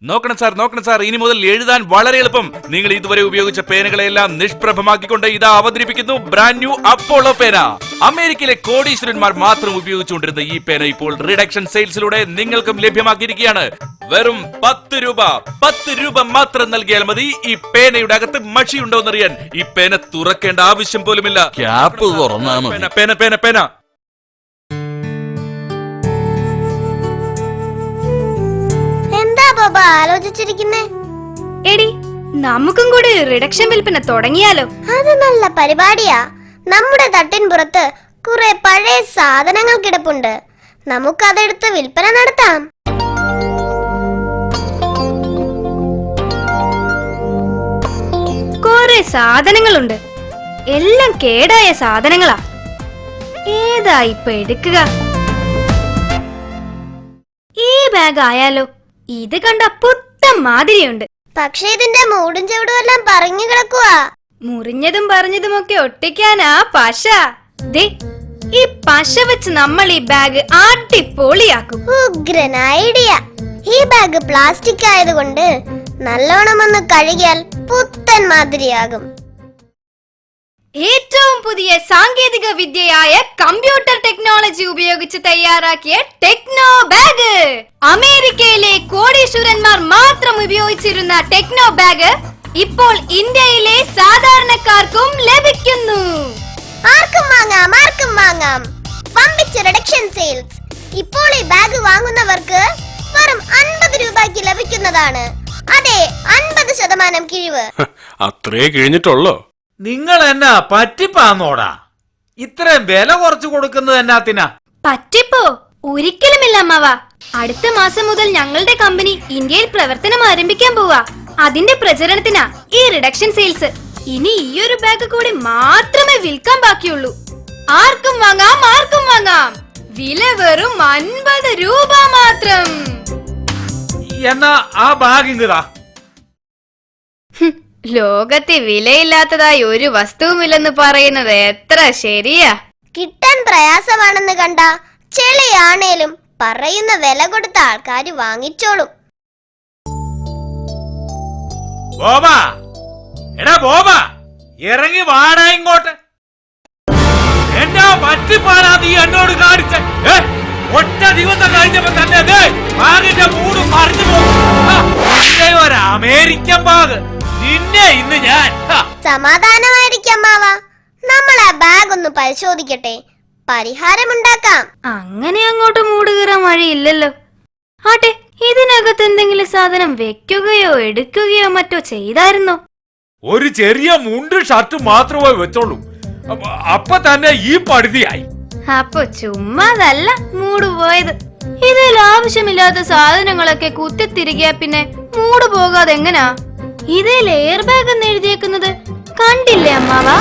നോക്കണം സാർ, ഇനി മുതൽ എഴുതാൻ വളരെ എളുപ്പം. നിങ്ങൾ ഇതുവരെ ഉപയോഗിച്ച പേനകളെല്ലാം നിഷ്പ്രഭമാക്കിക്കൊണ്ട് ഇതാ അവതരിപ്പിക്കുന്നു ബ്രാൻഡ് ന്യൂ അപ്പോളോ പേന. അമേരിക്കയിലെ കോടീശ്വരന്മാർ മാത്രം ഉപയോഗിച്ചുകൊണ്ടിരുന്ന ഈ പേന ഇപ്പോൾ റിഡക്ഷൻ സെയിൽസിലൂടെ നിങ്ങൾക്കും ലഭ്യമാക്കിയിരിക്കുകയാണ്. വെറും 10 രൂപ മാത്രം നൽകിയാൽ മതി ഈ പേനയുടെ അകത്ത് മഷി ഉണ്ടോ എന്നറിയാൻ. ഈ പേന തുറക്കേണ്ട ആവശ്യം പോലുമില്ല. ക്യാപ്പ് തുറന്നാ മതി. പേന. ആലോചിച്ചിരിക്കുന്നേ എടി, നമുക്കും കൂടി റിഡക്ഷൻ വിൽപ്പന തുടങ്ങിയാലോ? അത് നല്ല പരിപാടിയാ. നമ്മുടെ തട്ടിൻ പുറത്ത് കുറെ പഴയ സാധനങ്ങൾ കിടപ്പുണ്ട്. നമുക്കതെടുത്ത് വിൽപ്പന നടത്താം. കുറെ സാധനങ്ങളുണ്ട്, എല്ലാം കേടായ സാധനങ്ങളാ. ഏതാ ഇപ്പൊ എടുക്കുക? ഈ ബാഗ് ആയാലോ? ഇത് കണ്ട പുത്തൻ മാതിരിയുണ്ട്. പക്ഷെ ഇതിന്റെ മൂടും ചവിടും എല്ലാം പറഞ്ഞു കിടക്കുവാ. മുറിഞ്ഞതും പറഞ്ഞതുമൊക്കെ ഒട്ടിക്കാനാ പശ. ദേ, ഈ പശ വെച്ച് നമ്മൾ ഈ ബാഗ് അടിപൊളിയാക്കും. ഉഗ്രൻ ഐഡിയ. ഈ ബാഗ് പ്ലാസ്റ്റിക് ആയതുകൊണ്ട് നല്ലോണം ഒന്ന് കഴുകിയാൽ പുത്തൻ മാതിരിയാകും. ഏറ്റവും പുതിയ സാങ്കേതിക വിദ്യയായ കമ്പ്യൂട്ടർ ടെക്നോളജി ഉപയോഗിച്ച് തയ്യാറാക്കിയ ടെക്നോ ബാഗ്. അമേരിക്കയിലെ കോടീശ്വരന്മാർ മാത്രം ഉപയോഗിച്ചിരുന്ന ടെക്നോ ബാഗ് ഇപ്പോൾ ഇന്ത്യയിലെ സാധാരണക്കാർക്കും ലഭിക്കുന്നു. ആർക്കും വാങ്ങാം. പമ്പിച്ച റിഡക്ഷൻ സെയിൽസ്. ഇപ്പോൾ ഈ ബാഗ് വാങ്ങുന്നവർക്ക് വെറും 50 രൂപയ്ക്ക് ലഭിക്കുന്നതാണ്. അതെ, 50% കിഴിവ്. അത്രേ കിഴിഞ്ഞിട്ടുള്ളോ? നിങ്ങൾ എന്നാ പറ്റിപ്പാന്നോടാ? ഇത്രയും വില കുറച്ചു കൊടുക്കുന്നത് എന്നാത്തിനാ? പറ്റിപ്പോ? ഒരിക്കലുമില്ല അമ്മാവ. അടുത്ത മാസം മുതൽ ഞങ്ങളുടെ കമ്പനി ഇന്ത്യയിൽ പ്രവർത്തനം ആരംഭിക്കാൻ പോവാ. അതിന്റെ പ്രചരണത്തിനാ ഈ റിഡക്ഷൻ സെയിൽസ്. ഇനി ഈ ഒരു ബാഗ് കൂടി മാത്രമേ വിൽക്കാൻ ബാക്കിയുള്ളൂ. ആർക്കും വാങ്ങാം. വില വെറും 50 രൂപ മാത്രം. എന്നാ ആ ബാഗ് ഇങ്ങതാ. ലോകത്തെ വിലയില്ലാത്തതായി ഒരു വസ്തുവുമില്ലെന്ന് പറയുന്നത് എത്ര ശരിയാ? കിട്ടാൻ പ്രയാസമാണെന്ന് കണ്ട ചെളിയാണേലും പറയുന്ന വില കൊടുത്ത ആൾക്കാര് വാങ്ങിച്ചോളും. ബോബാ, ഇറങ്ങി വാടാ ഇങ്ങോട്ട്. എന്നാ പറ്റിപ്പാടാ നീ എന്നോട് കാണിച്ച? ഒറ്റ ദിവസം കഴിഞ്ഞപ്പോ തന്നെ ബാഗിന്റെ മൂട് മറിഞ്ഞു പോകും. ഒരു അമേരിക്കൻ ബാഗ്. നിന്നെ ഇന്ന് ഞാൻ. സമാധാനമായിരിക്കാം മാവ. നമ്മൾ ആ ബാഗ് ഒന്ന് പരിശോധിക്കട്ടെ, പരിഹാരമുണ്ടാക്കാം. അങ്ങനെ അങ്ങോട്ട് മൂടുകയറാൻ വഴിയില്ലല്ലോ. ആട്ടെ, ഇതിനകത്ത് എന്തെങ്കിലും സാധനം വെക്കുകയോ എടുക്കുകയോ മറ്റോ ചെയ്തായിരുന്നോ? ഒരു ചെറിയ മുണ്ട് ഷർട്ട് മാത്രമേ വെച്ചോളൂ. അപ്പൊ തന്നെ ഈ പടുതിയായി. അപ്പൊ ചുമ്മാതല്ല മൂട് പോയത്. ഇതിൽ ആവശ്യമില്ലാത്ത സാധനങ്ങളൊക്കെ കുത്തിത്തിരികിയ പിന്നെ മൂട് പോകാതെ എങ്ങനാ? ഇതിൽ എയർ ബാഗ് എന്ന് എഴുതിയേക്കുന്നത് കണ്ടില്ലേ അമ്മാവാ?